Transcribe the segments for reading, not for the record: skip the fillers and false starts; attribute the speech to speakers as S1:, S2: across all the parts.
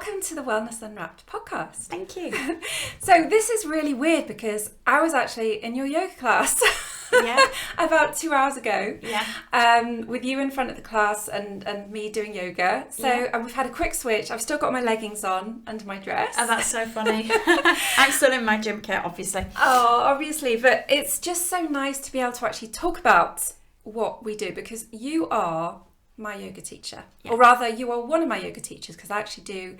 S1: welcome to the Wellness Unwrapped podcast.
S2: Thank you.
S1: So this is really weird because I was actually in your yoga class about 2 hours ago with you in front of the class and me doing yoga. So and we've had a quick switch. I've still got my leggings on under my dress.
S2: Oh, that's so funny. I'm still in my gym kit, obviously.
S1: Oh, obviously. But it's just so nice to be able to actually talk about what we do because you are my yoga teacher, or rather you are one of my yoga teachers because I actually do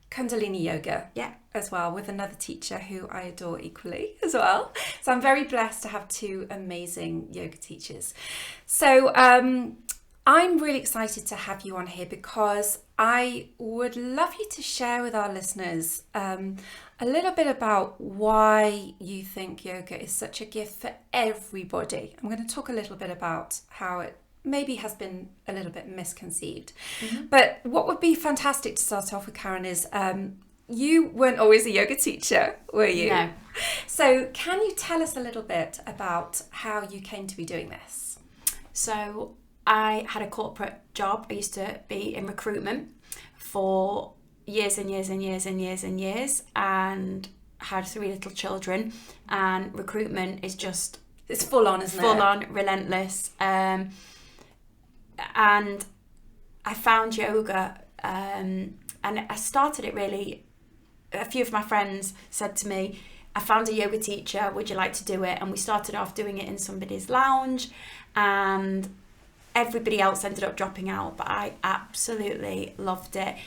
S1: Kundalini yoga as well with another teacher who I adore equally as well. So I'm very blessed to have two amazing yoga teachers. So I'm really excited to have you on here because I would love you to share with our listeners a little bit about why you think yoga is such a gift for everybody. I'm going to talk a little bit about how it maybe has been a little bit misconceived. Mm-hmm. But what would be fantastic to start off with, Karen, is you weren't always a yoga teacher, were you?
S2: No.
S1: So can you tell us a little bit about how you came to be doing this?
S2: So I had a corporate job. I used to be in recruitment for years and years and years and years and years, and had 3 little children. And recruitment is just...
S1: It's full on, isn't it?
S2: Full on, relentless. And I found yoga and I started it really, a few of my friends said to me, I found a yoga teacher, would you like to do it? And we started off doing it in somebody's lounge and everybody else ended up dropping out, but I absolutely loved it.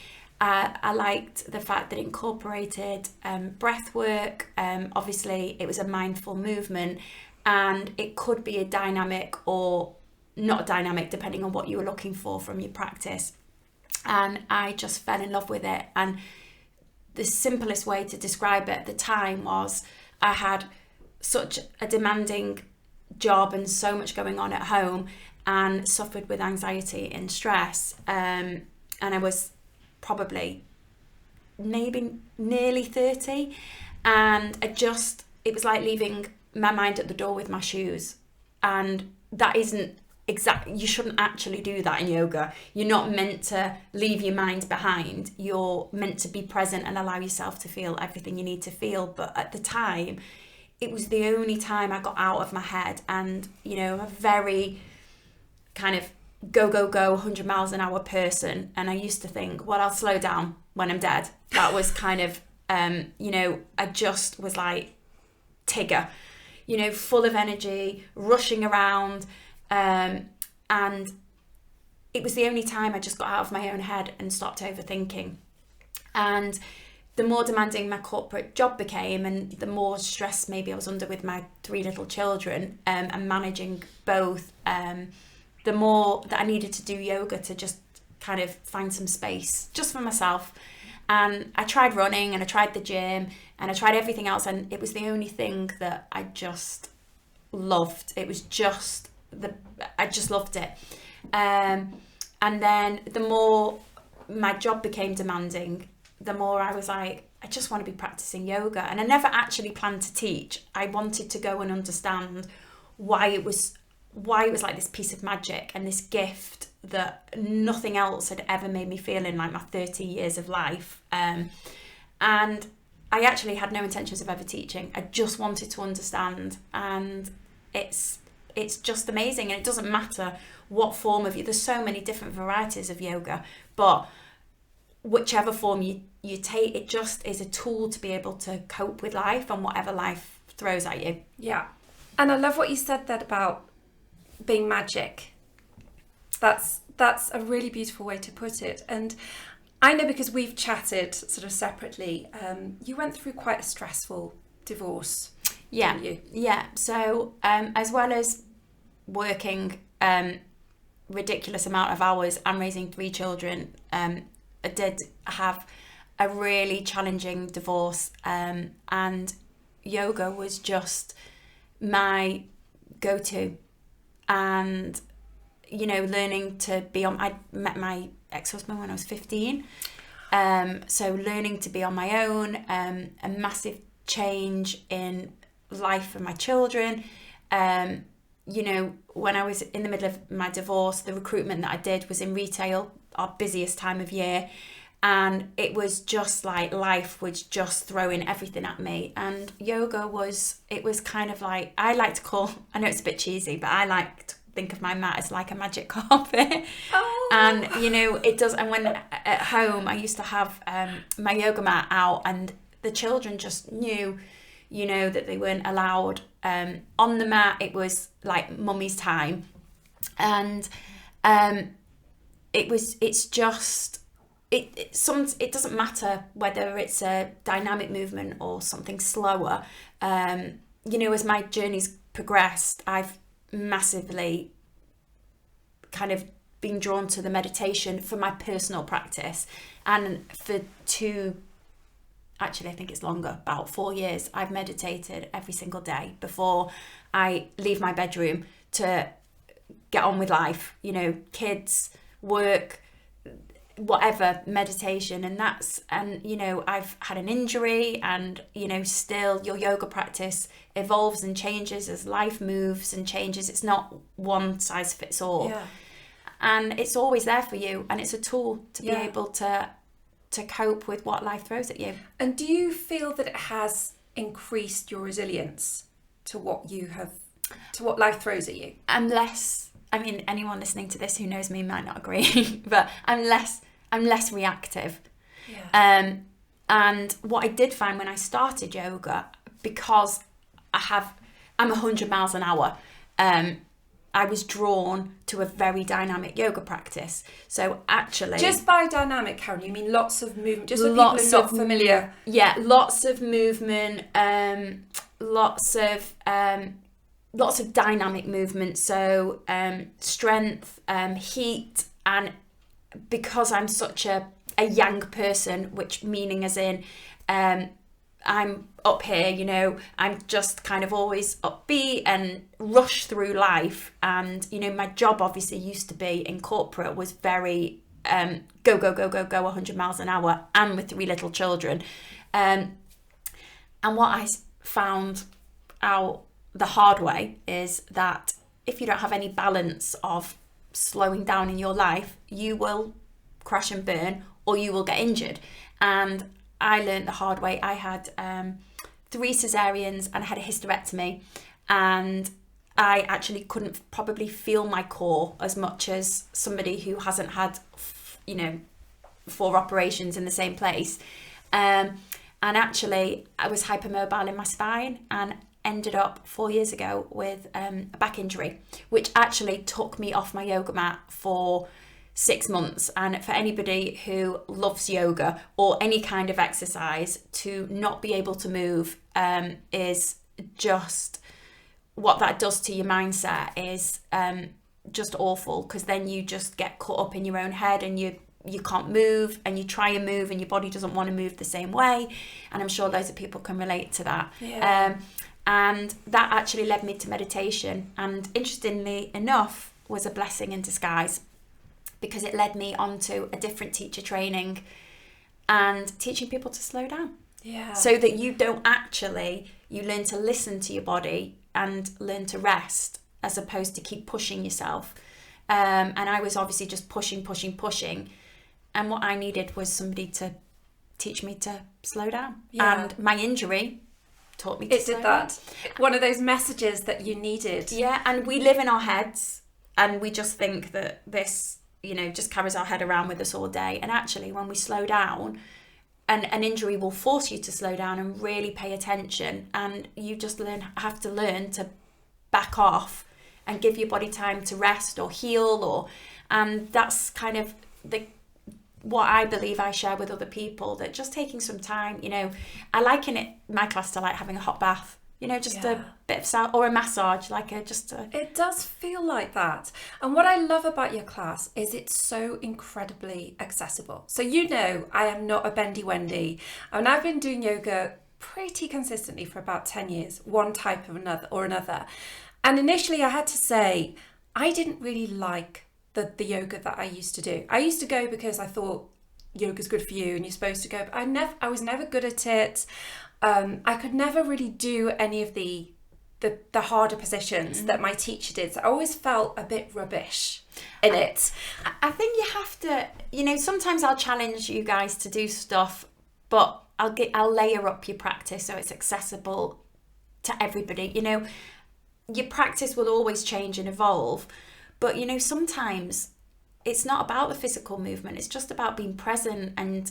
S2: I liked the fact that it incorporated breath work. Obviously it was a mindful movement and it could be a dynamic or not dynamic depending on what you were looking for from your practice, and I just fell in love with it. And the simplest way to describe it at the time was I had such a demanding job and so much going on at home and suffered with anxiety and stress, and I was probably maybe nearly 30, and it was like leaving my mind at the door with my shoes, and that isn't you shouldn't actually do that in yoga. You're not meant to leave your mind behind. You're meant to be present and allow yourself to feel everything you need to feel. But at the time, it was the only time I got out of my head. And, you know, I'm a very kind of go, 100 miles an hour person. And I used to think, well, I'll slow down when I'm dead. That was kind of, you know, I just was like Tigger, you know, full of energy, rushing around. And it was the only time I just got out of my own head and stopped overthinking. And the more demanding my corporate job became and the more stress maybe I was under with my 3 little children and managing both, the more that I needed to do yoga to just kind of find some space just for myself. And I tried running and I tried the gym and I tried everything else, and it was the only thing that I just loved. It was just I just loved it. And then the more my job became demanding, the more I was like, I just want to be practicing yoga. And I never actually planned to teach. I wanted to go and understand why it was like this piece of magic and this gift that nothing else had ever made me feel in like my 30 years of life. And I actually had no intentions of ever teaching. I just wanted to understand, and it's just amazing. And it doesn't matter what form of there's so many different varieties of yoga, but whichever form you take, it just is a tool to be able to cope with life and whatever life throws at you.
S1: Yeah. And I love what you said that about being magic. That's a really beautiful way to put it. And I know, because we've chatted sort of separately, you went through quite a stressful divorce.
S2: Yeah.
S1: Didn't you?
S2: Yeah. So as well as working ridiculous amount of hours and raising 3 children, I did have a really challenging divorce, and yoga was just my go-to. And you know, learning to be on, I met my ex-husband when I was 15, so learning to be on my own, a massive change in life for my children. You know, when I was in the middle of my divorce, the recruitment that I did was in retail, our busiest time of year. And it was just like life was just throwing everything at me. And yoga was kind of like, I like to call, I know it's a bit cheesy, but I like to think of my mat as like a magic carpet.
S1: Oh.
S2: And, you know, it does. And when at home, I used to have my yoga mat out, and the children just knew, you know, that they weren't allowed on the mat. It was like mummy's time. And it doesn't matter whether it's a dynamic movement or something slower. You know, as my journey's progressed, I've massively kind of been drawn to the meditation for my personal practice. And for actually I think it's longer, about 4 years, I've meditated every single day before I leave my bedroom to get on with life, you know, kids, work, whatever, meditation. And you know, I've had an injury, and you know, still your yoga practice evolves and changes as life moves and changes. It's not one size fits all.
S1: Yeah.
S2: And it's always there for you, and it's a tool to be able to cope with what life throws at you.
S1: And do you feel that it has increased your resilience to what life throws at you?
S2: I mean, anyone listening to this who knows me might not agree, but I'm less reactive.
S1: Yeah.
S2: And what I did find when I started yoga, because I'm 100 miles an hour, I was drawn to a very dynamic yoga practice. So actually,
S1: just by dynamic, Karen, you mean lots of movement? Just for people who are not familiar.
S2: Yeah, lots of movement, lots of dynamic movement. So strength, heat, and because I'm such a yang person, which meaning as in I'm up here, you know, I'm just kind of always upbeat and rush through life. And, you know, my job obviously used to be in corporate was very go, 100 miles an hour, and with 3 little children. And what I found out the hard way is that if you don't have any balance of slowing down in your life, you will crash and burn, or you will get injured. And I learned the hard way. I had 3 cesareans and I had a hysterectomy, and I actually couldn't probably feel my core as much as somebody who hasn't had, you know, 4 operations in the same place. And actually I was hypermobile in my spine, and ended up 4 years ago with a back injury, which actually took me off my yoga mat for 6 months. And for anybody who loves yoga or any kind of exercise, to not be able to move is just, what that does to your mindset is just awful, because then you just get caught up in your own head, and you can't move, and you try and move and your body doesn't want to move the same way. And I'm sure loads of people can relate to that.
S1: Yeah.
S2: And that actually led me to meditation, and interestingly enough was a blessing in disguise, because it led me onto a different teacher training and teaching people to slow down.
S1: Yeah.
S2: So that you learn to listen to your body and learn to rest, as opposed to keep pushing yourself. And I was obviously just pushing. And what I needed was somebody to teach me to slow down.
S1: Yeah.
S2: And my injury taught me to slow down.
S1: It did that. One of those messages that you needed.
S2: Yeah, and we live in our heads, and we just think that this, you know, just carries our head around with us all day. And actually, when we slow down, an injury will force you to slow down and really pay attention. And you just have to learn to back off and give your body time to rest or heal, and that's kind of what I believe I share with other people, that just taking some time, you know, I liken it, my class, to like having a hot bath, you know, just a bit of or a massage, It
S1: does feel like that. And what I love about your class is it's so incredibly accessible. So, you know, I am not a bendy Wendy, and I've been doing yoga pretty consistently for about 10 years, one type of another. And initially I had to say, I didn't really like the yoga that I used to do. I used to go because I thought yoga's good for you and you're supposed to go, but I was never good at it. I could never really do any of the harder positions that my teacher did. So I always felt a bit rubbish. in it.
S2: I think you have to, sometimes I'll challenge you guys to do stuff, but I'll layer up your practice so it's accessible to everybody. Your practice will always change and evolve, but sometimes it's not about the physical movement. It's just about being present and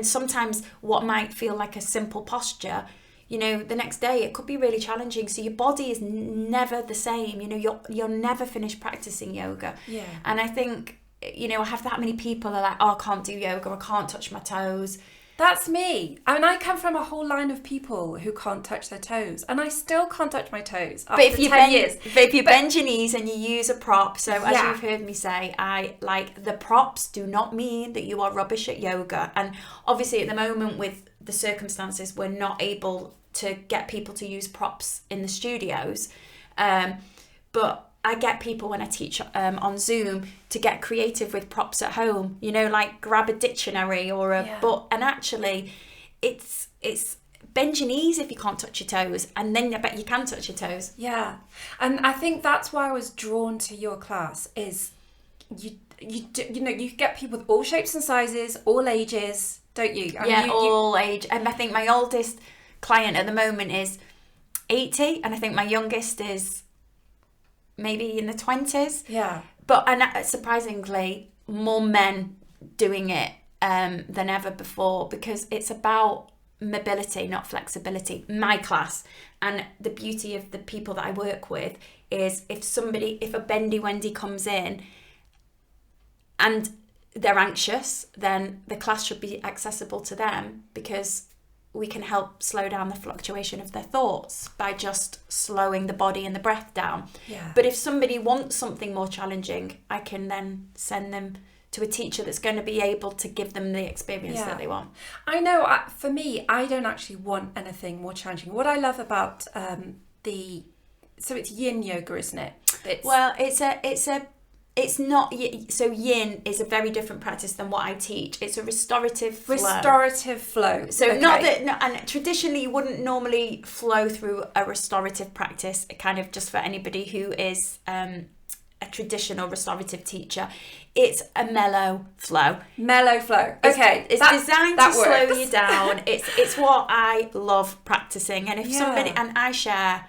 S2: sometimes what might feel like a simple posture, the next day it could be really challenging. So your body is never the same. You're never finished practicing yoga.
S1: Yeah.
S2: And I think, I have that many people that are like, oh, I can't do yoga, I can't touch my toes.
S1: That's me. I mean, I come from a whole line of people who can't touch their toes, and I still can't touch my toes after 10 years.
S2: But if you bend your knees and you use a prop, so as you've heard me say, the props do not mean that you are rubbish at yoga. And obviously at the moment with the circumstances, we're not able to get people to use props in the studios. But I get people when I teach on Zoom to get creative with props at home, like grab a dictionary or a book. And actually it's bend your knees if you can't touch your toes, and then I bet you can touch your toes.
S1: Yeah. And I think that's why I was drawn to your class is you get people with all shapes and sizes, all ages, don't you?
S2: All age. And I think my oldest client at the moment is 80, and I think my youngest is maybe in the 20s.
S1: Yeah.
S2: But surprisingly, more men doing it than ever before, because it's about mobility, not flexibility. My class, and the beauty of the people that I work with is if a bendy Wendy comes in and they're anxious, then the class should be accessible to them, because we can help slow down the fluctuation of their thoughts by just slowing the body and the breath down.
S1: Yeah.
S2: But if somebody wants something more challenging, I can then send them to a teacher that's going to be able to give them the experience that they want.
S1: I know, for me, I don't actually want anything more challenging. What I love about so it's yin yoga, isn't it?
S2: It's not, so yin is a very different practice than what I teach. It's a restorative flow. So and traditionally you wouldn't normally flow through a restorative practice, kind of just for anybody who is a traditional restorative teacher. It's a mellow flow.
S1: Okay.
S2: It's designed to slow you down. It's what I love practicing. And if and I share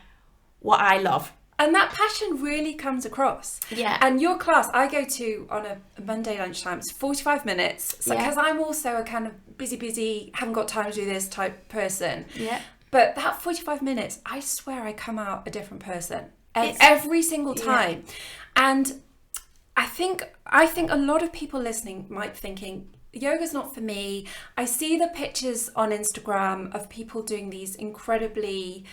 S2: what I love.
S1: And that passion really comes across.
S2: Yeah.
S1: And your class, I go to on a Monday lunchtime. It's 45 minutes. So because I'm also a kind of busy, haven't got time to do this type person.
S2: Yeah.
S1: But that 45 minutes, I swear I come out a different person every single time. Yeah. And I think a lot of people listening might be thinking, yoga's not for me. I see the pictures on Instagram of people doing these incredibly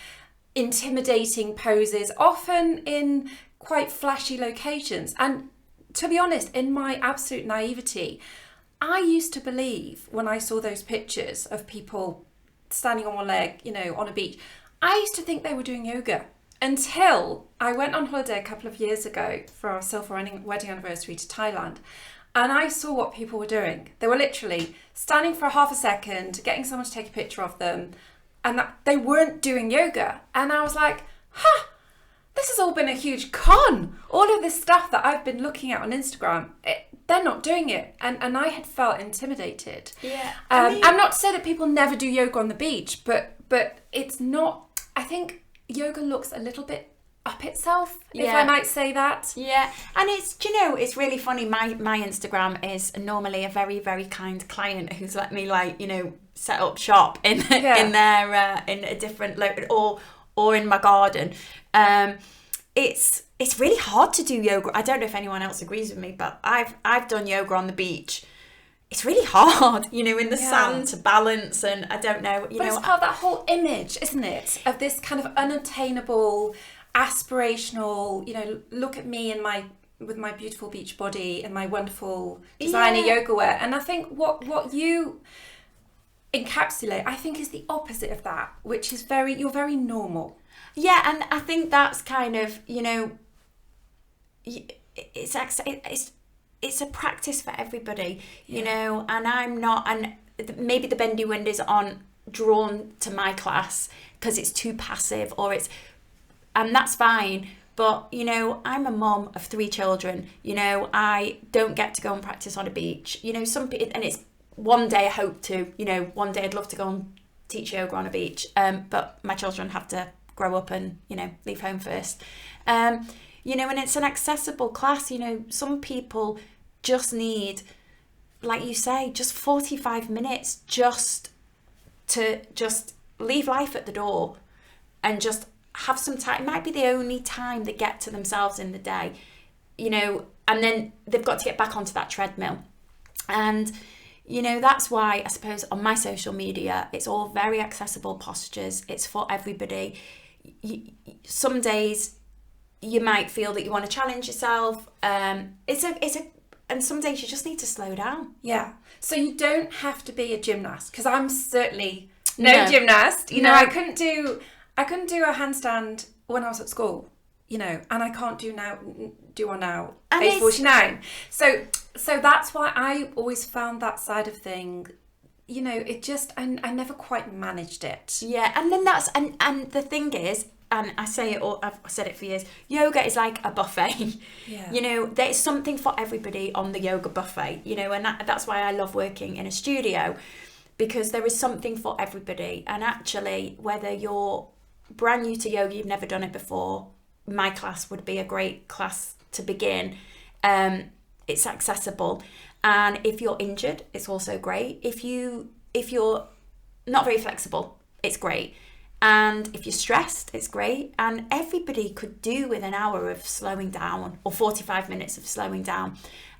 S1: intimidating poses, often in quite flashy locations. And to be honest, in my absolute naivety, I used to believe when I saw those pictures of people standing on one leg, on a beach, I used to think they were doing yoga until I went on holiday a couple of years ago for our silver wedding anniversary to Thailand. And I saw what people were doing. They were literally standing for half a second, getting someone to take a picture of them, and they weren't doing yoga. And I was like, this has all been a huge con. All of this stuff that I've been looking at on Instagram, they're not doing it. And I had felt intimidated.
S2: Yeah.
S1: I'm not to say that people never do yoga on the beach, but it's not, I think yoga looks a little bit up itself, if I might say that.
S2: Yeah. And it's really funny. My Instagram is normally a very, very kind client who's let me set up shop in their in a different or in my garden. It's really hard to do yoga. I don't know if anyone else agrees with me, but I've done yoga on the beach. It's really hard, in the sand to balance, and I don't know,
S1: But it's part of that whole image, isn't it, of this kind of unattainable, aspirational, look at me with my beautiful beach body and my wonderful designer yoga wear. And I think what you encapsulate, I think, is the opposite of that, which is you're very normal.
S2: Yeah, and I think that's kind of, it's a practice for everybody, and I'm not, and maybe the bendy windows aren't drawn to my class because it's too passive, and that's fine. But, you know, I'm a mom of 3 children. You know, I don't get to go and practice on a beach. You know, and it's one day I hope to, you know, one day I'd love to go and teach yoga on a beach. But my children have to grow up and, you know, leave home first. You know, and it's an accessible class. You know, some people just need, like you say, just 45 minutes just to just leave life at the door and just have some time. It might be the only time they get to themselves in the day, you know, and then they've got to get back onto that treadmill. And, you know, that's why I suppose on my social media, it's all very accessible postures. It's for everybody. Some days you might feel that you want to challenge yourself. And some days you just need to slow down.
S1: Yeah. So you don't have to be a gymnast, because I'm certainly no gymnast. You know, I couldn't do a handstand when I was at school, you know, and I can't do one now, age 49. So that's why I always found that side of thing, you know, it just, I never quite managed it.
S2: Yeah, and then and the thing is, and I say it all, I've said it for years, yoga is like a buffet.
S1: Yeah.
S2: You know, there's something for everybody on the yoga buffet, you know, and that's why I love working in a studio, because there is something for everybody. And actually, whether you're brand new to yoga, you've never done it before, my class would be a great class to begin. It's accessible. And if you're injured, it's also great. If you're not very flexible, it's great. And if you're stressed, it's great. And everybody could do with an hour of slowing down or 45 minutes of slowing down.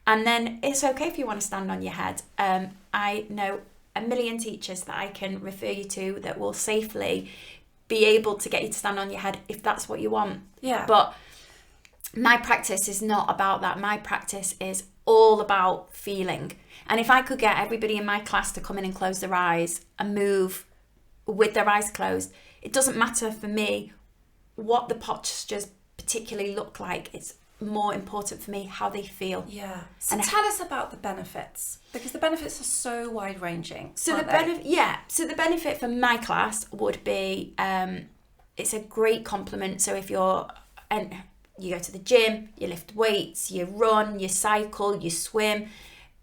S2: And then it's okay if you want to stand on your head. I know a million teachers that I can refer you to that will safely be able to get you to stand on your head if that's what you want.
S1: Yeah.
S2: But my practice is not about that. My practice is all about feeling. And if I could get everybody in my class to come in and close their eyes and move with their eyes closed, it doesn't matter for me what the postures particularly look like. It's more important for me how they feel.
S1: Yeah. So tell us about the benefits, because the benefits are so wide ranging.
S2: So the benefit for my class would be it's a great complement. So if you go to the gym, you lift weights, you run, you cycle, you swim,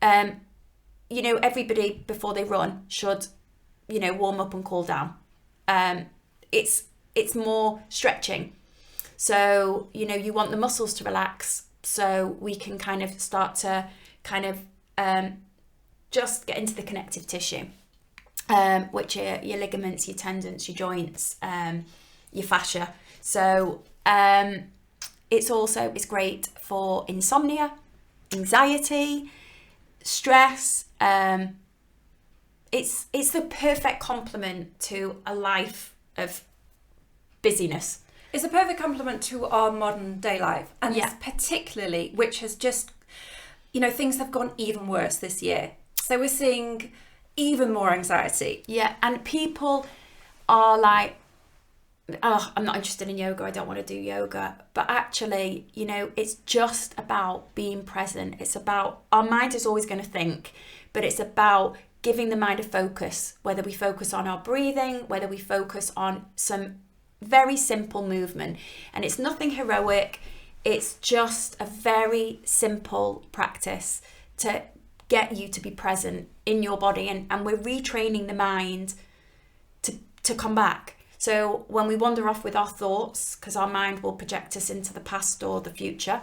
S2: you know, everybody before they run should, you know, warm up and cool down. It's more stretching. So, you know, you want the muscles to relax, so we can kind of start to just get into the connective tissue, which are your ligaments, your tendons, your joints, your fascia. So it's great for insomnia, anxiety, stress. It's the perfect complement to a life of busyness.
S1: It's a perfect complement to our modern day life, and particularly, which has just, you know, things have gone even worse this year. So we're seeing even more anxiety.
S2: Yeah, and people are like, oh, I'm not interested in yoga, I don't want to do yoga. But actually, you know, it's just about being present. It's about, our mind is always going to think, but it's about giving the mind a focus, whether we focus on our breathing, whether we focus on some very simple movement. And it's nothing heroic. It's just a very simple practice to get you to be present in your body. And we're retraining the mind to come back. So when we wander off with our thoughts, because our mind will project us into the past or the future,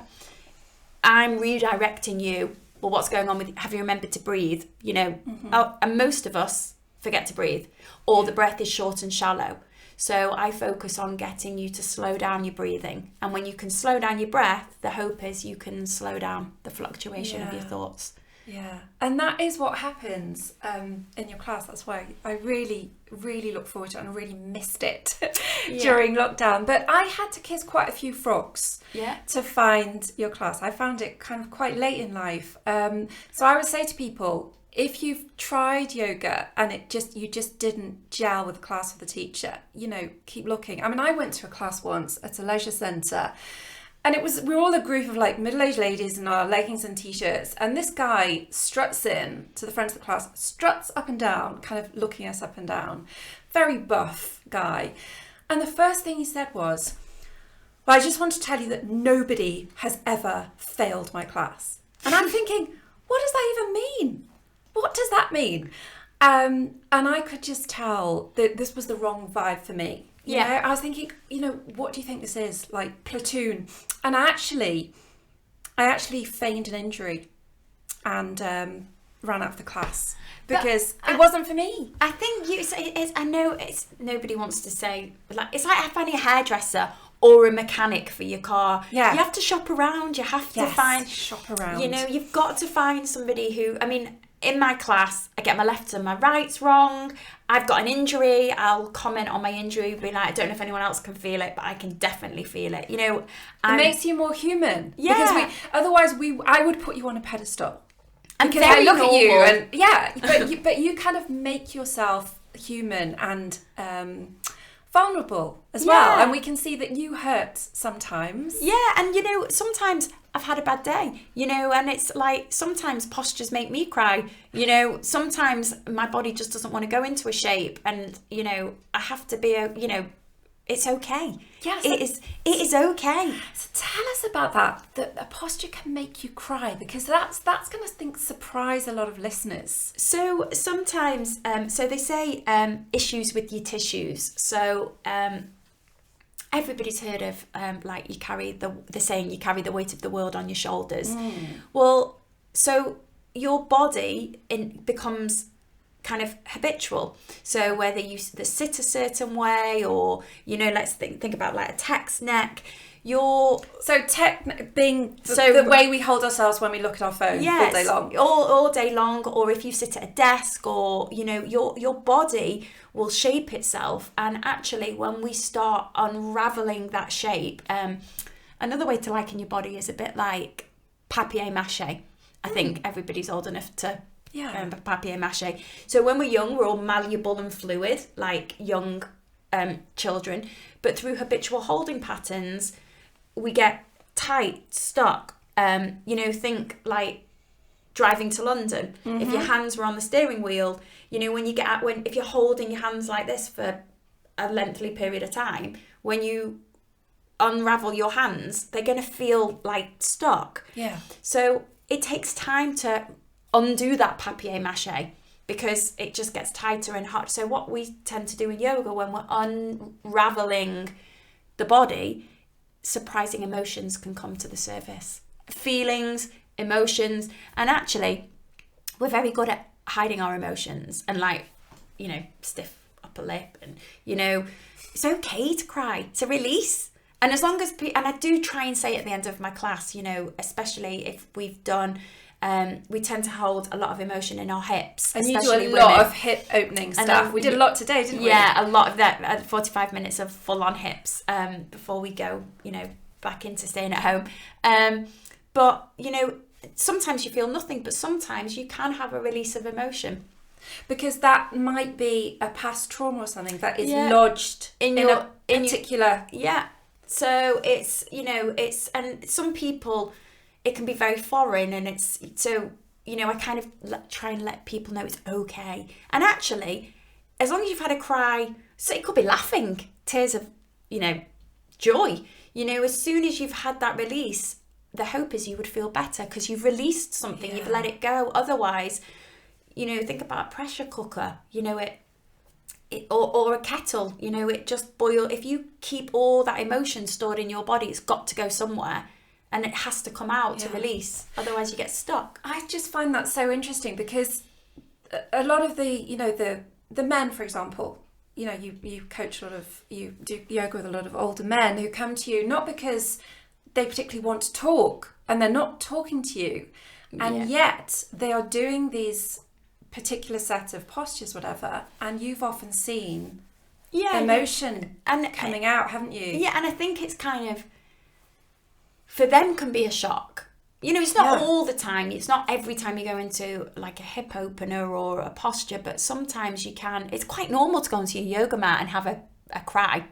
S2: I'm redirecting you. Well, what's going on with you? Have you remembered to breathe? You know, and most of us forget to breathe, or the breath is short and shallow. So I focus on getting you to slow down your breathing. And when you can slow down your breath, the hope is you can slow down the fluctuation of your thoughts.
S1: Yeah, and that is what happens in your class. That's why I really, really look forward to it, and I really missed it during lockdown. But I had to kiss quite a few frogs to find your class. I found it kind of quite late in life. So I would say to people, if you've tried yoga and you just didn't gel with the class or the teacher, you know, keep looking. I mean, I went to a class once at a leisure centre, and we were all a group of like middle-aged ladies in our leggings and t-shirts, and this guy struts in to the front of the class, struts up and down, kind of looking us up and down. Very buff guy. And the first thing he said was, Well, I just want to tell you that nobody has ever failed my class. And I'm thinking, what does that even mean? What does that mean? And I could just tell that this was the wrong vibe for me. You know, I was thinking, what do you think this is? Like platoon. And I actually feigned an injury and ran out of the class because it wasn't for me.
S2: I think I know it's nobody wants to say, like, it's like finding a hairdresser or a mechanic for your car.
S1: Yeah.
S2: You have to shop around. You have to find...
S1: shop around.
S2: You've got to find somebody who... I mean, in my class, I get my lefts and my rights wrong. I've got an injury. I'll comment on my injury, be like, I don't know if anyone else can feel it, but I can definitely feel it. It
S1: makes you more human.
S2: Yeah.
S1: Because I would put you on a pedestal.
S2: And
S1: because I look at you and but you kind of make yourself human and vulnerable as well, and we can see that you hurt sometimes.
S2: Yeah, and sometimes I've had a bad day, and it's like sometimes postures make me cry. Sometimes my body just doesn't want to go into a shape, and I have to be it's okay.
S1: Yes,
S2: it is okay.
S1: So tell us about that a posture can make you cry, because that's going to surprise a lot of listeners.
S2: So sometimes so they say issues with your tissues. So everybody's heard of like you carry the saying you carry the weight of the world on your shoulders. Well, so your body becomes kind of habitual. So whether you sit a certain way, or let's think about like a text neck.
S1: Being the way we hold ourselves when we look at our phone all day long.
S2: All day long, or if you sit at a desk, or your body will shape itself. And actually, when we start unraveling that shape, another way to liken your body is a bit like papier-mâché. I think everybody's old enough to remember papier-mâché. So when we're young, we're all malleable and fluid, like young children. But through habitual holding patterns, we get tight, stuck. Think like driving to London. If your hands were on the steering wheel, when you get out, if you're holding your hands like this for a lengthy period of time, when you unravel your hands, they're going to feel like stuck.
S1: Yeah.
S2: So it takes time to undo that papier-mâché, because it just gets tighter and hot. So what we tend to do in yoga when we're unraveling the body, surprising emotions can come to the surface. Feelings, emotions, and actually we're very good at hiding our emotions and stiff upper lip, and it's okay to cry, to release. And as long as and I do try and say at the end of my class, especially if we've done we tend to hold a lot of emotion in our hips.
S1: And you do a lot of hip opening stuff. We did a lot today, didn't we?
S2: Yeah, a lot of that, 45 minutes of full-on hips before we go, back into staying at home. But, sometimes you feel nothing, but sometimes you can have a release of emotion.
S1: Because that might be a past trauma or something that is lodged in a particular...
S2: So it's, and some people... It can be very foreign, and it's so I kind of try and let people know it's okay. And actually, as long as you've had a cry, so it could be laughing, tears of joy. As soon as you've had that release, the hope is you would feel better because you've released something, you've let it go. Otherwise, think about a pressure cooker. Or a kettle. It just boil. If you keep all that emotion stored in your body, it's got to go somewhere. And it has to come out to release. Otherwise, you get stuck.
S1: I just find that so interesting, because a lot of the men, for example, you coach you do yoga with a lot of older men who come to you not because they particularly want to talk, and they're not talking to you, and yet they are doing these particular set of postures, whatever, and you've often seen emotion coming out, haven't you?
S2: Yeah, and I think it's kind of, for them can be a shock. It's not all the time. It's not every time you go into like a hip opener or a posture, but sometimes you can. It's quite normal to go onto your yoga mat and have a cry.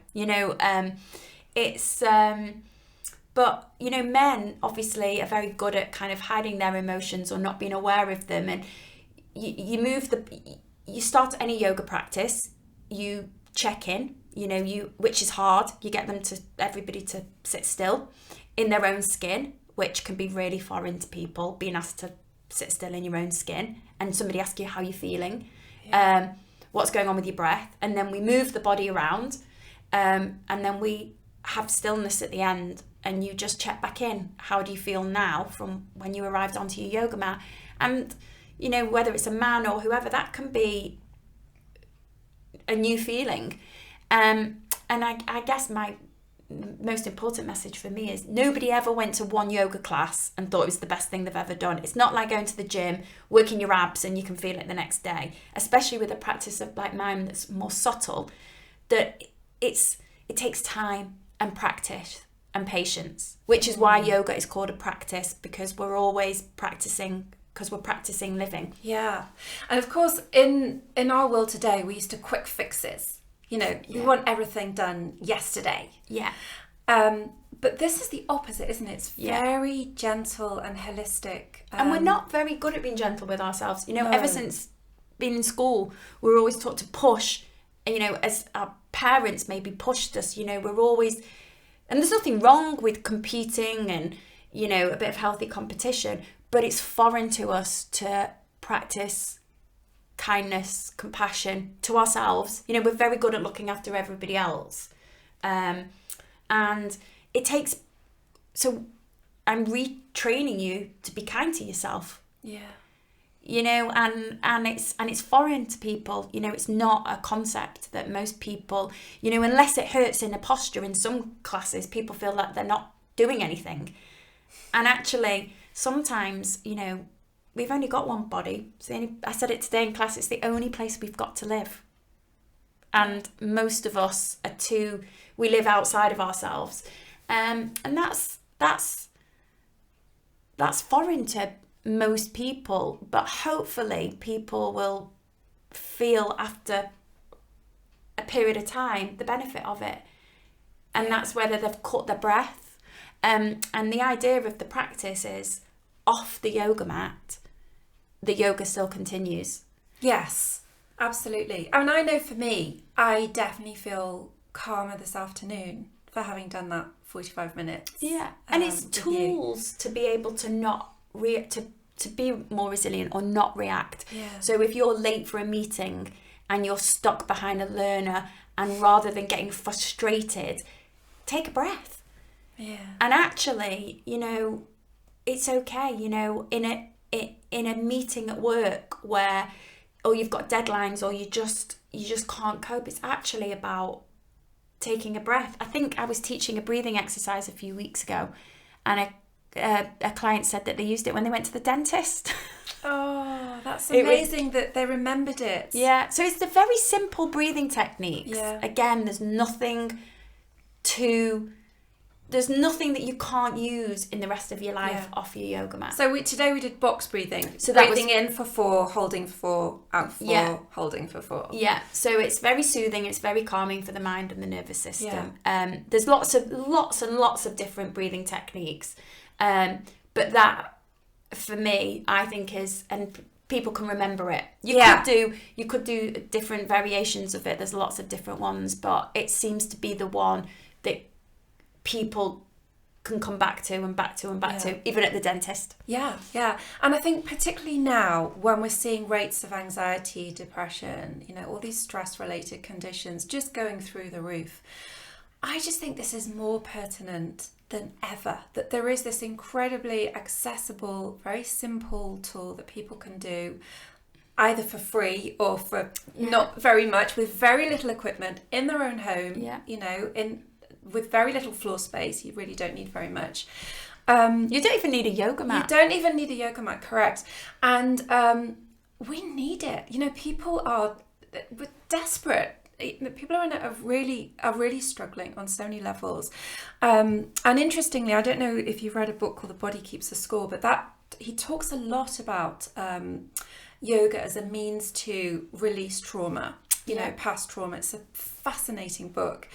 S2: But men obviously are very good at kind of hiding their emotions or not being aware of them. And you start any yoga practice, you check in. which is hard. You get everybody to sit still in their own skin, which can be really foreign to people, being asked to sit still in your own skin and somebody asks you how you're feeling, what's going on with your breath, and then we move the body around, and then we have stillness at the end, and you just check back in. How do you feel now from when you arrived onto your yoga mat? And whether it's a man or whoever, that can be a new feeling. And I guess my most important message for me is nobody ever went to one yoga class and thought it was the best thing they've ever done. It's not like going to the gym, working your abs and you can feel it the next day, especially with a practice of like mine that's more subtle, that it takes time and practice and patience, which is why yoga is called a practice, because we're always practicing, because we're practicing living.
S1: Yeah. And of course, in our world today, we're used to quick fixes. We want everything done yesterday.
S2: Yeah.
S1: But this is the opposite, isn't it? It's very gentle and holistic.
S2: And we're not very good at being gentle with ourselves. Ever since being in school, we're always taught to push, as our parents maybe pushed us, we're always... And there's nothing wrong with competing and, a bit of healthy competition, but it's foreign to us to practice kindness, compassion to ourselves. We're very good at looking after everybody else. And it takes... So I'm retraining you to be kind to yourself.
S1: Yeah.
S2: And it's foreign to people. It's not a concept that most people, unless it hurts in a posture. In some classes, people feel that they're not doing anything. And actually, sometimes, we've only got one body. I said it today in class, it's the only place we've got to live. And most of us we live outside of ourselves. And that's foreign to most people, but hopefully people will feel after a period of time the benefit of it, and that's whether they've caught their breath. And the idea of the practice is, off the yoga mat, the yoga still continues.
S1: Yes, absolutely. And I know for me, I definitely feel calmer this afternoon for having done that 45 minutes.
S2: Yeah, and it's tools to be able to not to be more resilient or not react.
S1: Yeah.
S2: So if you're late for a meeting and you're stuck behind a learner, and rather than getting frustrated, take a breath.
S1: Yeah.
S2: And actually, it's okay. In a meeting at work where, you've got deadlines, or you just can't cope, it's actually about taking a breath. I think I was teaching a breathing exercise a few weeks ago, and a client said that they used it when they went to the dentist.
S1: Oh, that's amazing that they remembered it.
S2: Yeah, so it's the very simple breathing techniques.
S1: Yeah.
S2: Again, there's nothing that you can't use in the rest of your life off your yoga mat.
S1: So today we did box breathing.
S2: So
S1: breathing in for 4, holding for 4, out for 4, holding for 4.
S2: Yeah, so it's very soothing, it's very calming for the mind and the nervous system. Yeah. There's lots and lots of different breathing techniques. But that, for me, I think is, and people can remember it. You could do different variations of it. There's lots of different ones, but it seems to be the one that people can come back to and back to and back to, even at the dentist.
S1: Yeah. And I think particularly now, when we're seeing rates of anxiety, depression, all these stress-related conditions just going through the roof, I just think this is more pertinent than ever, that there is this incredibly accessible, very simple tool that people can do either for free or for not very much, with very little equipment in their own home, with very little floor space. You really don't need very much.
S2: You don't even need a yoga mat.
S1: You don't even need a yoga mat, correct. And we need it. We're desperate. People are really struggling on so many levels. And interestingly, I don't know if you've read a book called The Body Keeps the Score, but he talks a lot about yoga as a means to release trauma, past trauma. It's a fascinating book.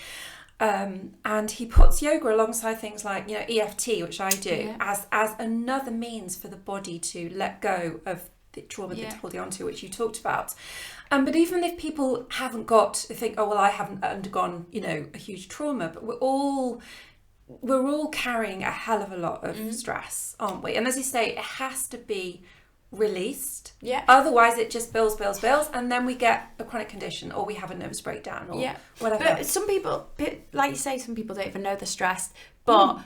S1: And he puts yoga alongside things like, EFT, which I do, as another means for the body to let go of the trauma that they're holding on to, which you talked about. But even if people haven't got, they think, oh, well, I haven't undergone, a huge trauma, but we're all carrying a hell of a lot of stress, aren't we? And as you say, it has to be released.
S2: Yeah.
S1: Otherwise, it just builds, and then we get a chronic condition, or we have a nervous breakdown, or whatever.
S2: But some people, like you say, some people don't even know they're stressed. But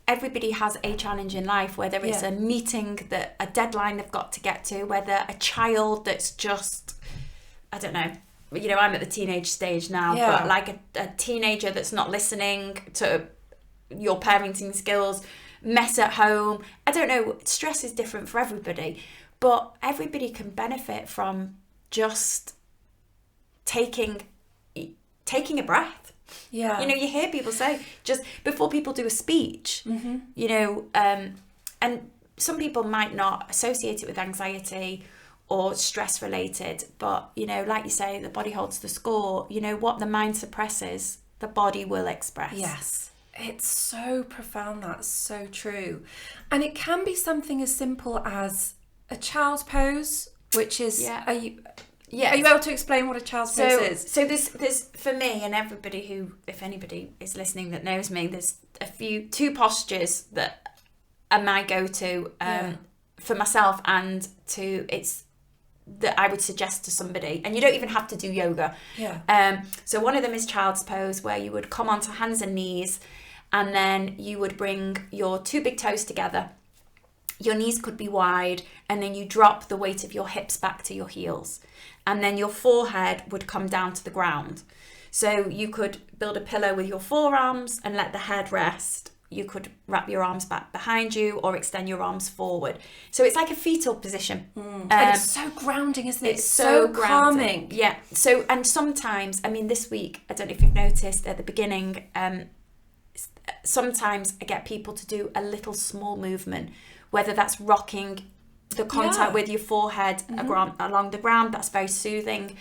S2: everybody has a challenge in life, whether it's a meeting, a deadline they've got to get to, whether a child that's just, I don't know. I'm at the teenage stage now, but like a teenager that's not listening to your parenting skills, mess at home. I don't know, stress is different for everybody, but everybody can benefit from just taking a breath.
S1: Yeah.
S2: You hear people say, just before people do a speech, and some people might not associate it with anxiety or stress related, but like you say, the body holds the score. What the mind suppresses, the body will express.
S1: Yes. It's so profound. That's so true. And it can be something as simple as a child's pose, which is, are you able to explain what a child's pose is?
S2: So there's for me, and everybody who, if anybody is listening that knows me, there's two postures that are my go-to for myself, and that I would suggest to somebody, and you don't even have to do yoga. So one of them is child's pose, where you would come onto hands and knees, and then you would bring your two big toes together. Your knees could be wide, and then you drop the weight of your hips back to your heels, and then your forehead would come down to the ground. So you could build a pillow with your forearms and let the head rest. You could wrap your arms back behind you or extend your arms forward. So it's like a fetal position.
S1: And it's so grounding, isn't it?
S2: It's so
S1: calming.
S2: Yeah. So, and sometimes, this week, I don't know if you've noticed at the beginning, sometimes I get people to do a little small movement, whether that's rocking the contact with your forehead along the ground. That's very soothing.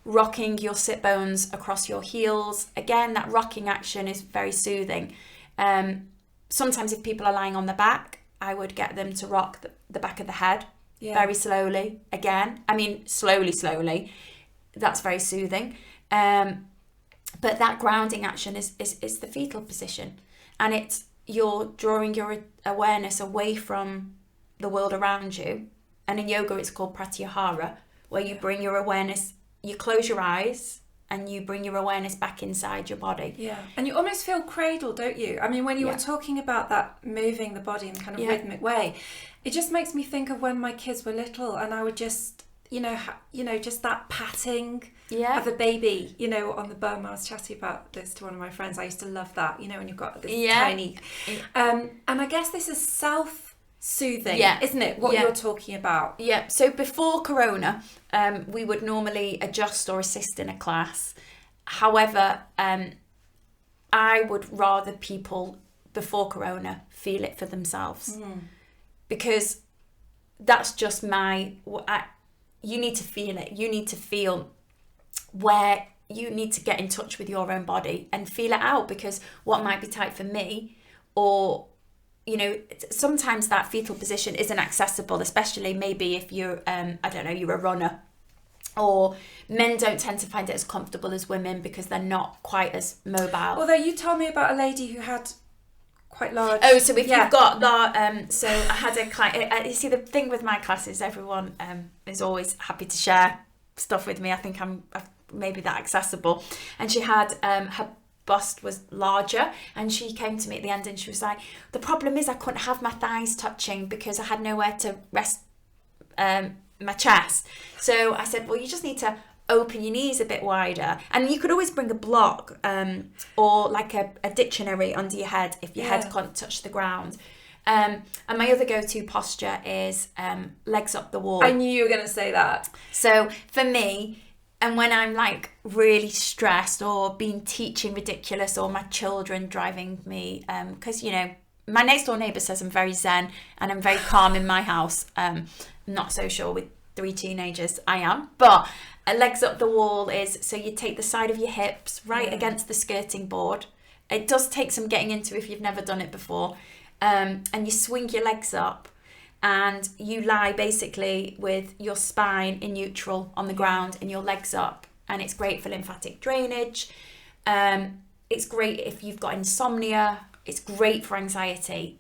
S2: Rocking your sit bones across your heels. Again, that rocking action is very soothing. Sometimes if people are lying on the back, I would get them to rock the back of the head very slowly. Again, slowly. That's very soothing. But that grounding action is the fetal position. And you're drawing your awareness away from the world around you. And in yoga, it's called pratyahara, where you bring your awareness, you close your eyes, and you bring your awareness back inside your body.
S1: Yeah. And you almost feel cradled, don't you? When you were talking about that moving the body in a kind of rhythmic way, it just makes me think of when my kids were little, and I would just, just that patting of a baby, on the bum. I was chatting about this to one of my friends. I used to love that, when you've got this tiny... and I guess this is self-soothing, isn't it? What you're talking about.
S2: Yeah. So before Corona, we would normally adjust or assist in a class. However, I would rather people before Corona feel it for themselves, because that's just you need to feel it. You need to feel where you need to get in touch with your own body and feel it out, because what might be tight for me, or sometimes that fetal position isn't accessible, especially maybe if you're, you're a runner, or men don't tend to find it as comfortable as women because they're not quite as mobile.
S1: Although you told me about a lady who had quite large...
S2: Oh, so if you've got that, so I had a client, you see the thing with my classes, everyone is always happy to share stuff with me. I think I'm maybe that accessible. And she had, her bust was larger, and she came to me at the end and she was like, the problem is I couldn't have my thighs touching because I had nowhere to rest my chest. So I said, well, you just need to open your knees a bit wider, and you could always bring a block or like a dictionary under your head if your head can't touch the ground. And my other go-to posture is legs up the wall.
S1: I knew you were going to say that.
S2: So for me, and when I'm like really stressed or being teaching ridiculous, or my children driving me, because my next door neighbour says I'm very zen and I'm very calm in my house. Not so sure with 3 teenagers I am, but legs up the wall is, so you take the side of your hips right against the skirting board. It does take some getting into if you've never done it before, and you swing your legs up, and you lie basically with your spine in neutral on the ground and your legs up, and it's great for lymphatic drainage. It's great if you've got insomnia. It's great for anxiety.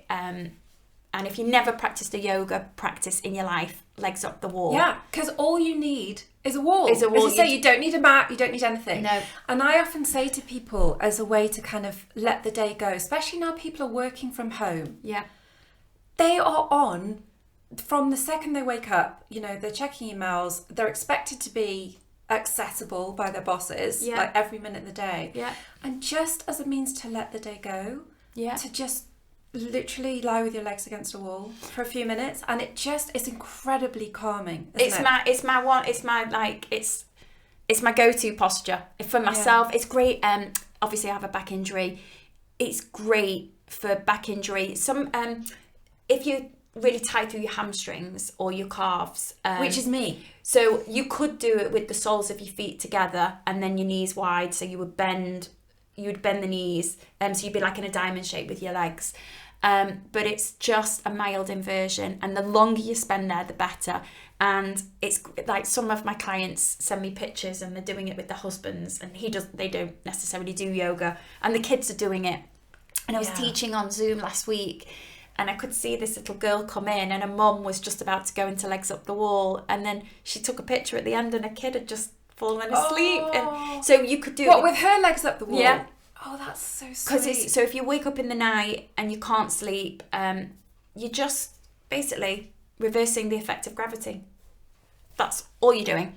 S2: And if you never practiced a yoga practice in your life, legs up the wall.
S1: Yeah, because all you need is a wall.
S2: Is a wall.
S1: As you say, you don't need a mat, you don't need anything.
S2: No.
S1: And I often say to people, as a way to kind of let the day go, especially now people are working from home.
S2: Yeah.
S1: They are on from the second they wake up. You know, they're checking emails. They're expected to be accessible by their bosses, like every minute of the day.
S2: Yeah.
S1: And just as a means to let the day go, to just literally lie with your legs against a wall for a few minutes, and it's incredibly calming. It's my go-to posture for myself. It's great. Obviously I have a back injury. It's great for back injury. Some if you're really tight through your hamstrings or your calves, which is me.
S2: So you could do it with the soles of your feet together and then your knees wide, so you would bend the knees, so you'd be like in a diamond shape with your legs. But it's just a mild inversion, and the longer you spend there, the better. And it's like, some of my clients send me pictures and they're doing it with their husbands, and they don't necessarily do yoga, and the kids are doing it. And I was teaching on Zoom last week, and I could see this little girl come in, and her mum was just about to go into legs up the wall, and then she took a picture at the end, and her kid had just fallen asleep. And so you could do
S1: what with her legs up the wall.
S2: Yeah.
S1: Oh, that's so sweet.
S2: So if you wake up in the night and you can't sleep, you're just basically reversing the effect of gravity. That's all you're doing.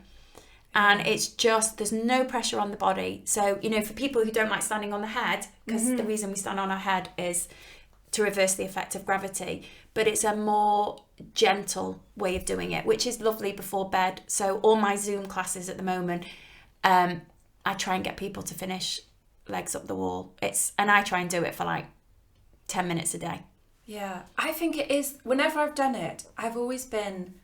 S2: And it's just, there's no pressure on the body. So, you know, for people who don't like standing on the head, because the reason we stand on our head is to reverse the effect of gravity, but it's a more gentle way of doing it, which is lovely before bed. So all my Zoom classes at the moment, I try and get people to finish legs up the wall. And I try and do it for like 10 minutes a day.
S1: Yeah, I think it is, whenever I've done it, I've always been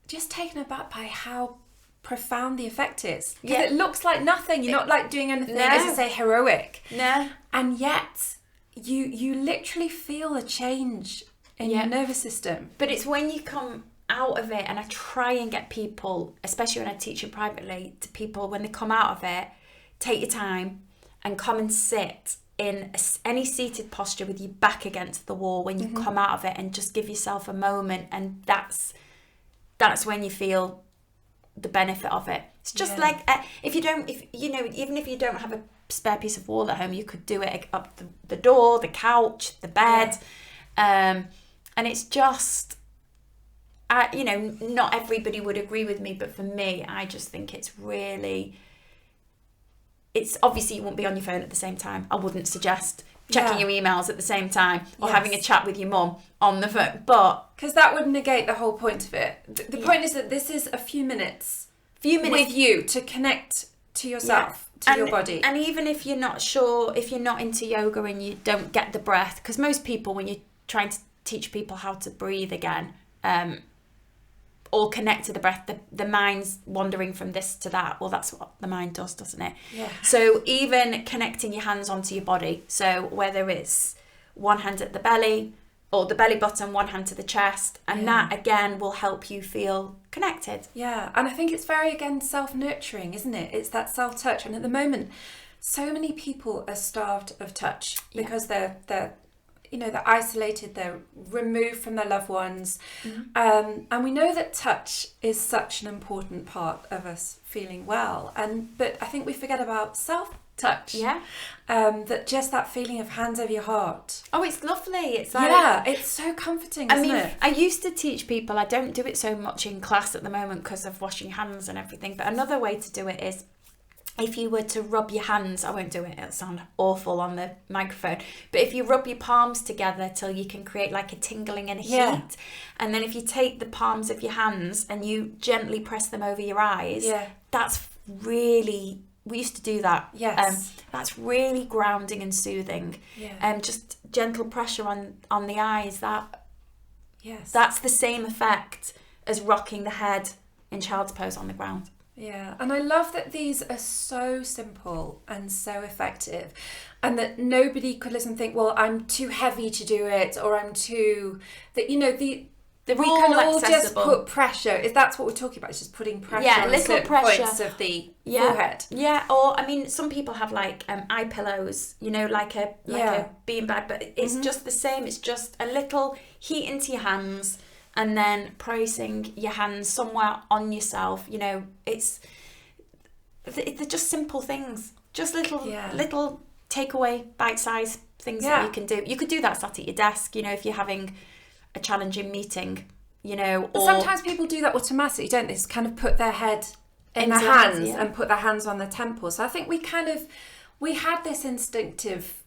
S1: just taken aback by how profound the effect is. Because it looks like nothing. You're not like doing anything, as I say, heroic.
S2: No.
S1: And yet you literally feel a change in your nervous system.
S2: But it's when you come out of it, and I try and get people, especially when I teach it privately, to people when they come out of it, take your time and come and sit in any seated posture with your back against the wall when you come out of it, and just give yourself a moment, and that's when you feel the benefit of it. It's just like even if you don't have a spare piece of wall at home, you could do it up the door, the couch, the bed, and it's just, not everybody would agree with me, but for me, I just think it's really. It's obviously you won't be on your phone at the same time. I wouldn't suggest checking your emails at the same time, or having a chat with your mum on the phone, but
S1: because that would negate the whole point of it. The point is that this is a few minutes with you to connect to yourself, to your body.
S2: And even if you're not sure, if you're not into yoga and you don't get the breath, because most people, when you're trying to teach people how to breathe again, or connect to the breath, the mind's wandering from this to that. Well, that's what the mind does, doesn't it?
S1: Yeah.
S2: So even connecting your hands onto your body, so whether it's one hand at the belly or the belly button, one hand to the chest, and that again will help you feel connected.
S1: Yeah, and I think it's very, again, self-nurturing, isn't it? It's that self-touch. And at the moment, so many people are starved of touch because they're isolated, they're removed from their loved ones. And we know that touch is such an important part of us feeling well. But I think we forget about self-touch.
S2: Yeah.
S1: That just that feeling of hands over your heart.
S2: Oh, it's lovely. It's like...
S1: it's so comforting, isn't it?
S2: I used to teach people, I don't do it so much in class at the moment because of washing hands and everything, but another way to do it is, if you were to rub your hands, I won't do it, it'll sound awful on the microphone, but if you rub your palms together till you can create like a tingling and a heat, and then if you take the palms of your hands and you gently press them over your eyes, that's really, we used to do that.
S1: Yes.
S2: That's really grounding and soothing. Just gentle pressure on the eyes, that's the same effect as rocking the head in child's pose on the ground.
S1: Yeah, and I love that these are so simple and so effective, and that nobody could listen and think, well, I'm too heavy to do it, or I'm too... That, the
S2: They're
S1: we
S2: all
S1: can all
S2: accessible.
S1: just put pressure. If that's what we're talking about, it's just putting pressure on
S2: little
S1: certain
S2: pressure.
S1: points of the forehead.
S2: Yeah, or I mean, some people have like eye pillows, you know, like a beanbag, but it's just the same. It's just a little heat into your hands, and then placing your hands somewhere on yourself. You know, they're just simple things, just little takeaway, bite-sized things that you can do. You could do that sat at your desk, you know, if you're having a challenging meeting, you know. Or
S1: sometimes people do that automatically, don't they? Just kind of put their head in their hands and put their hands on their temples. So I think we had this instinctive,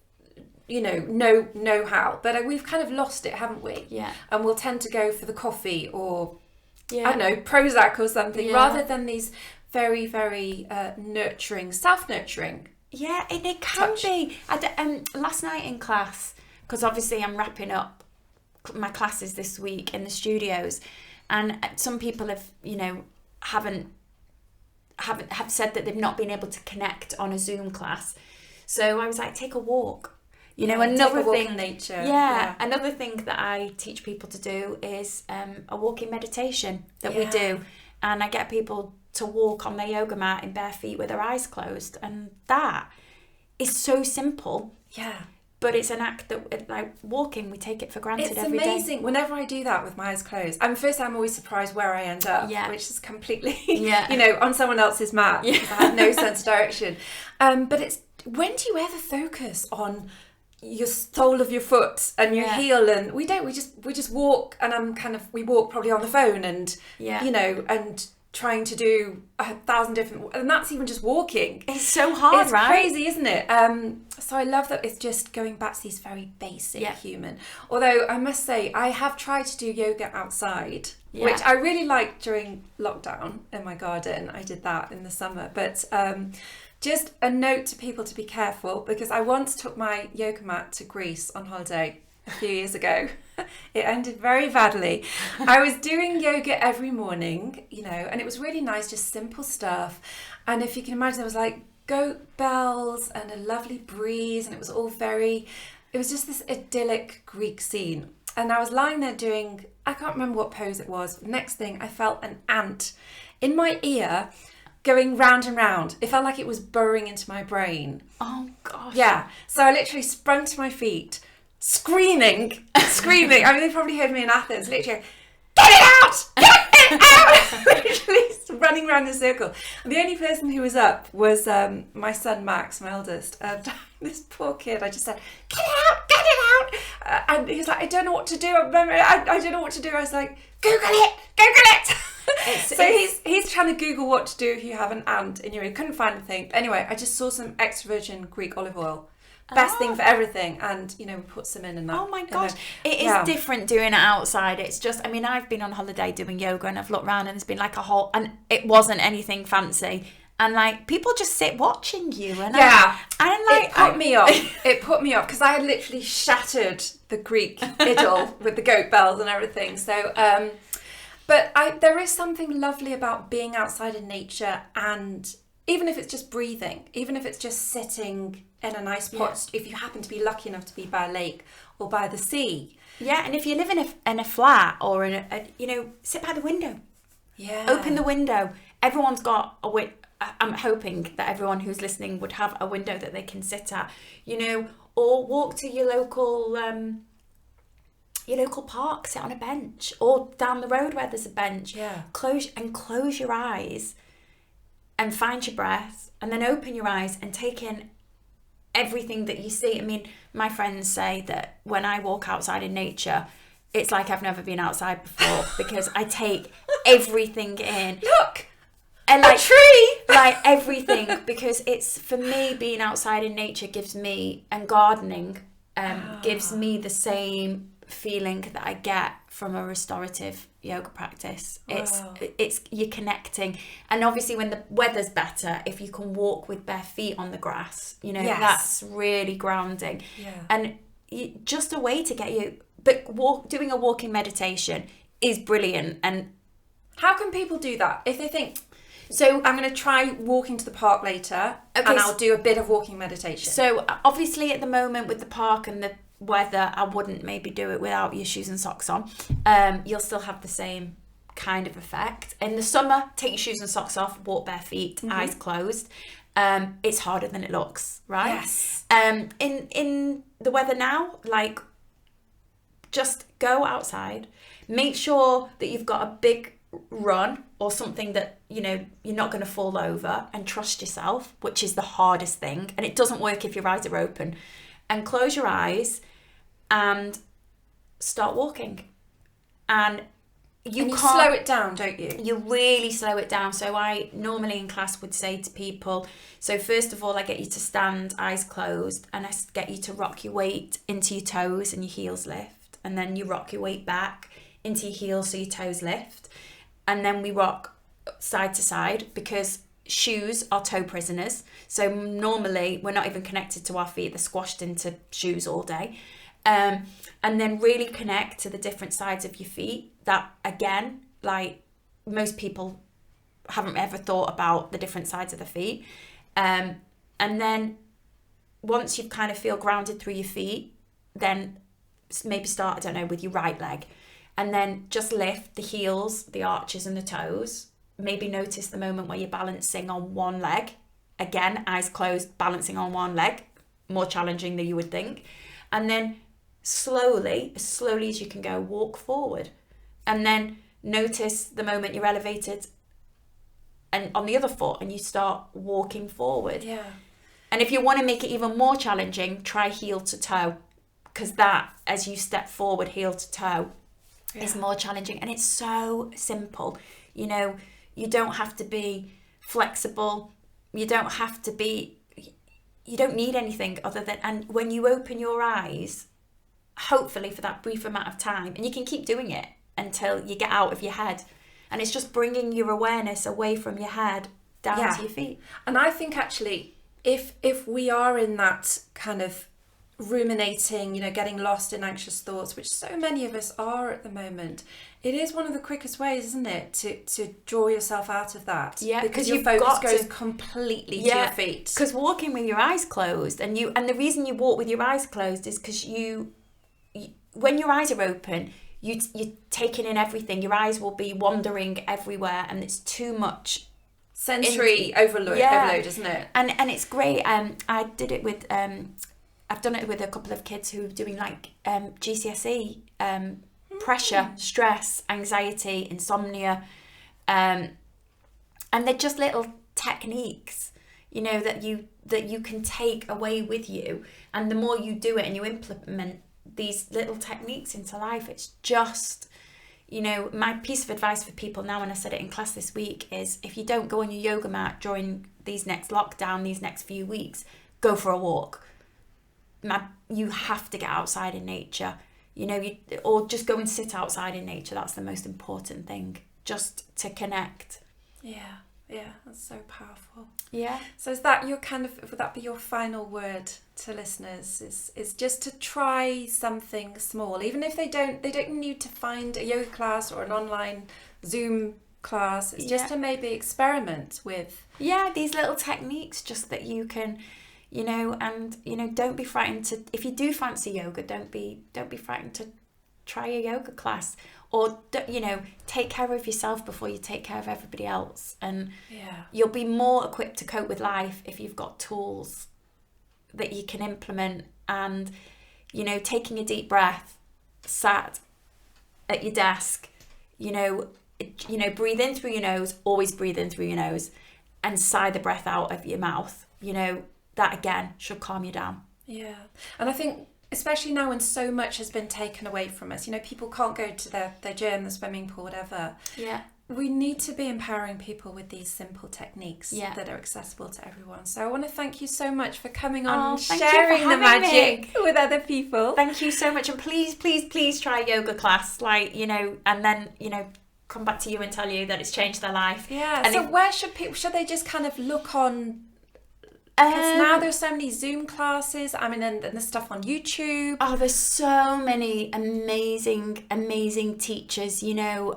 S1: you know how, but we've kind of lost it, haven't we?
S2: Yeah.
S1: And we'll tend to go for the coffee or, I don't know, Prozac or something, rather than these very, very nurturing, self-nurturing.
S2: Yeah, it can be. Last night in class, because obviously I'm wrapping up my classes this week in the studios, and some people have, you know, have said that they've not been able to connect on a Zoom class. So I was like, take a walk. You know, another thing
S1: in nature.
S2: Yeah, another thing that I teach people to do is a walking meditation that we do, and I get people to walk on their yoga mat in bare feet with their eyes closed, and that is so simple.
S1: Yeah.
S2: But it's an act that, like walking, we take it for granted every day.
S1: It's amazing. Whenever I do that with my eyes closed, I'm always surprised where I end up, which is completely, you know, on someone else's mat, because I have no sense of direction. But it's, when do you ever focus on your sole of your foot and your heel? And we just walk, and we walk probably on the phone, and you know, and trying to do 1,000 different, and that's even just walking.
S2: It's so hard, right?
S1: It's crazy, isn't it? So I love that it's just going back to these very basic human. Although I must say, I have tried to do yoga outside, which I really liked during lockdown in my garden. I did that in the summer, but just a note to people to be careful, because I once took my yoga mat to Greece on holiday a few years ago. It ended very badly. I was doing yoga every morning, you know, and it was really nice, just simple stuff. And if you can imagine, there was like goat bells and a lovely breeze, and it was just this idyllic Greek scene. And I was lying there doing, I can't remember what pose it was. Next thing, I felt an ant in my ear going round and round. It felt like it was burrowing into my brain.
S2: Oh gosh.
S1: Yeah. So I literally sprung to my feet, screaming. I mean, they probably heard me in Athens, literally, get it out! Get it out! Literally running around in a circle. And the only person who was up was my son Max, my eldest. This poor kid, I just said, get it out! And he was like, I don't know what to do. I don't know what to do. I was like, Google it! So he's trying to Google what to do if you have an ant in your ear. Couldn't find anything. But anyway, I just saw some extra virgin Greek olive oil. Best thing for everything, and you know, we put some in and that.
S2: Oh my gosh, it is different doing it outside. It's just, I mean, I've been on holiday doing yoga, and I've looked around, and there's been like a whole, and it wasn't anything fancy, and like people just sit watching you, and
S1: it put me off because I had literally shattered the Greek idyll with the goat bells and everything. So, but there is something lovely about being outside in nature, and even if it's just breathing, even if it's just sitting in a nice pot, if you happen to be lucky enough to be by a lake or by the sea.
S2: Yeah, and if you live in a flat or in a, you know, sit by the window.
S1: Yeah.
S2: Open the window. Everyone's got I'm hoping that everyone who's listening would have a window that they can sit at, you know, or walk to your local park, sit on a bench, or down the road where there's a bench.
S1: Yeah.
S2: Close your eyes and find your breath, and then open your eyes and take in everything that you see. I mean, my friends say that when I walk outside in nature, it's like I've never been outside before because I take everything in.
S1: Look,
S2: and
S1: a tree,
S2: like everything, because it's, for me, being outside in nature gives me, and gardening gives me the same feeling that I get from a restorative yoga practice. It's you're connecting, and obviously when the weather's better, if you can walk with bare feet on the grass, you know, that's really grounding. And just a way to get you, but doing a walking meditation is brilliant. And
S1: how can people do that if they think, so I'm going to try walking to the park later, and I'll do a bit of walking meditation?
S2: So obviously at the moment with the park and the whether I wouldn't maybe do it without your shoes and socks on. You'll still have the same kind of effect. In the summer, take your shoes and socks off, walk bare feet, eyes closed. It's harder than it looks, right?
S1: Yes.
S2: In the weather now, like, just go outside. Make sure that you've got a big run or something that, you know, you're not going to fall over, and trust yourself, which is the hardest thing. And it doesn't work if your eyes are open. And close your eyes and start walking. And you can't
S1: slow it down, don't you?
S2: You really slow it down. So I normally in class would say to people, so first of all, I get you to stand, eyes closed, and I get you to rock your weight into your toes and your heels lift. And then you rock your weight back into your heels so your toes lift. And then we rock side to side, because shoes are toe prisoners. So normally we're not even connected to our feet. They're squashed into shoes all day. And then really connect to the different sides of your feet. That, again, like, most people haven't ever thought about the different sides of the feet. And then once you kind of feel grounded through your feet, then maybe start, I don't know, with your right leg. And then just lift the heels, the arches and the toes. Maybe notice the moment where you're balancing on one leg. Again, eyes closed, balancing on one leg. More challenging than you would think. And then slowly, as slowly as you can go, walk forward. And then notice the moment you're elevated and on the other foot, and you start walking forward.
S1: Yeah.
S2: And if you want to make it even more challenging, try heel to toe, because that, as you step forward, heel to toe, is more challenging. And it's so simple. You know, you don't have to be flexible. You don't need anything other than, and when you open your eyes, hopefully for that brief amount of time, and you can keep doing it until you get out of your head, and it's just bringing your awareness away from your head down to your feet.
S1: And I think actually if we are in that kind of ruminating, you know, getting lost in anxious thoughts, which so many of us are at the moment, it is one of the quickest ways, isn't it, to draw yourself out of that.
S2: Yeah,
S1: because your focus goes completely to your feet.
S2: Because walking with your eyes closed, and the reason you walk with your eyes closed is because when your eyes are open, you're taking in everything. Your eyes will be wandering everywhere, and it's too much
S1: sensory overload, isn't it?
S2: And it's great. I did it with I've done it with a couple of kids who are doing like GCSE, pressure, stress, anxiety, insomnia, and they're just little techniques, you know, that you can take away with you. And the more you do it and you implement these little techniques into life, it's just, you know, my piece of advice for people now, and I said it in class this week, is if you don't go on your yoga mat during these next lockdown, these next few weeks, go for a walk. You have to get outside in nature, you know, or just go and sit outside in nature. That's the most important thing, just to connect.
S1: Yeah, that's so powerful.
S2: Yeah.
S1: So is that your kind of, would that be your final word to listeners? Is just to try something small, even if they don't need to find a yoga class or an online Zoom class. It's just to maybe experiment with. Yeah,
S2: these little techniques, just that you can, you know, and, you know, don't be frightened to, if you do fancy yoga, don't be frightened to try a yoga class, or, you know, take care of yourself before you take care of everybody else. And you'll be more equipped to cope with life if you've got tools that you can implement. And, you know, taking a deep breath, sat at your desk, you know, breathe in through your nose, always breathe in through your nose, and sigh the breath out of your mouth, you know, that again should calm you down.
S1: Yeah. And I think, especially now when so much has been taken away from us, you know, people can't go to their gym, the swimming pool, whatever.
S2: Yeah.
S1: We need to be empowering people with these simple techniques that are accessible to everyone. So I want to thank you so much for coming on and sharing the magic with other people.
S2: Thank you so much. And please try a yoga class, like, you know, and then, you know, come back to you and tell you that it's changed their life.
S1: Yeah. And so where should they just kind of look on? Because now there's so many Zoom classes. I mean, and there's stuff on YouTube.
S2: Oh, there's so many amazing teachers. You know,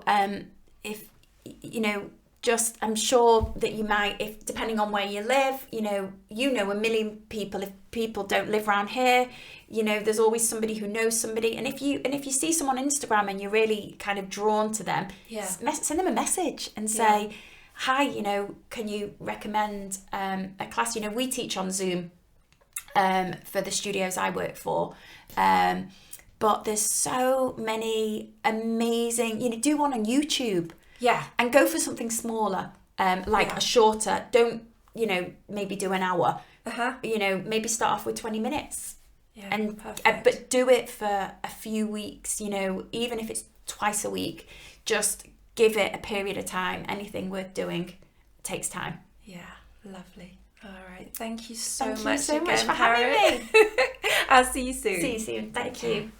S2: if you know, just, I'm sure that you might, if depending on where you live, you know a million people. If people don't live around here, you know, there's always somebody who knows somebody. And if you see someone on Instagram and you're really kind of drawn to them, send them a message and say, hi, you know, can you recommend a class? You know, we teach on Zoom for the studios I work for. But there's so many amazing, you know, do one on YouTube.
S1: Yeah.
S2: And go for something smaller, a shorter. Don't, you know, maybe do an hour. You know, maybe start off with 20 minutes.
S1: Yeah,
S2: and
S1: perfect.
S2: But do it for a few weeks, you know, even if it's twice a week, just give it a period of time. Anything worth doing takes time.
S1: Yeah, lovely. All right. Thank you so
S2: Thank
S1: much
S2: you so
S1: again,
S2: much for having me.
S1: I'll see you soon.
S2: See you soon. Thank you.